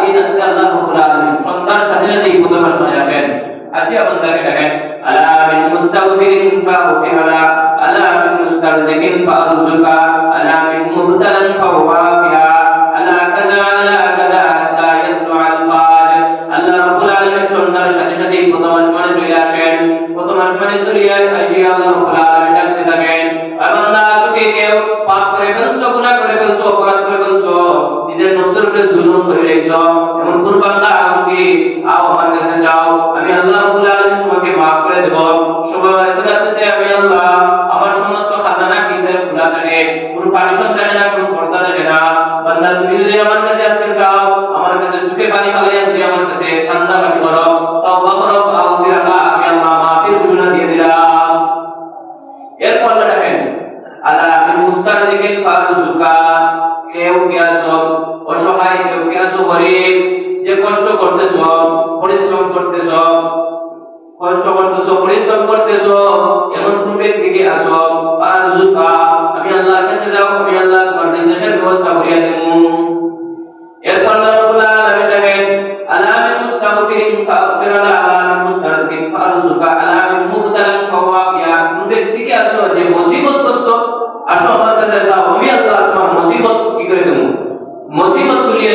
এই রাতে আল্লাহ রাব্বুল আলামিন সন্ধ্যার সাথে সাথে প্রথম আসমানে আসেন, আসিয়া বান্দাকে ডাকেন, আলা মিন মুস্তাগফিরিন ফাগফিরলা, আলা মিন মুস্তারজিকিন ফারজুকা, আলা মিন মুবতালান ফাওয়াফিয়া, আলা কাযা হাত্তা ইয়াতলু আল ফাজর। আল্লাহ রাব্বুল আলামিন সন্ধ্যার সাথে সাথে প্রথম আসমানে চলে আসেন, প্রথম আসমানে চলে আসিয়া আল্লাহ রাব্বুল আলামিন ডাকতে থাকেন, বান্দা আজকে কেউ পাপ করে ফেলছো, গুনাহ করে ফেলছো, অপরাধ করে ফেলছো, নিজের নফসের উপরে জুলুম করে রেখেছো, এমন কোন বান্দা আজকে আও আমার কাছে যাও, আমি আল্লাহ রাব্বুল আলামিন তোমাকে maaf করে দেব। সবার রাতে আমি আল্লাহ আমার সমস্ত খাজানা কিনে খোলা থাকে, কোন পারিশন থাকে না, কোন পর্দা থাকে না। বান্দা তুমি যদি আমার কাছে আজকে যাও, আমার কাছে চোখে পানি ফালাইয়া তুমি আমার কাছে ঠান্ডা পানি করো, তাওবা করো, আউফিরাল্লাহ, আমি আল্লাহ মাফির ঘোষণা দিয়ে দিলাম। এরপর দেখেন, আলা মিন মুস্তারজিকিন ফারজুকা, কেউ কি আছো অসহায়, কেউ কি আছো গরীব, যে কষ্ট করতেছো, পরিশ্রম করতেছো, পরিশ্রম করতেছো, এমন কোন ব্যক্তিকে আসো, ফারজুকা, আমি আল্লাহর কাছে যাও, আমি আল্লাহ তোমার রিজিকের ব্যবস্থা করিয়া দেব। এরপর আল্লাহ রাব্বুল আলামিন দেখেন, আলা মিন মুস্তাগফিরিন ফাগফিরলা, আলা মিন মুস্তারজিকিন ফারজুকা, আলা মিন মুবতালান ফাওয়াফিয়া, কোন ব্যক্তিকে আসো যে মুসিবতগ্রস্ত, আসো আমার কাছে যাও, আমি আল্লাহ তোমার মুসিবত কি করে দেব, মুসিবত তুলিয়ে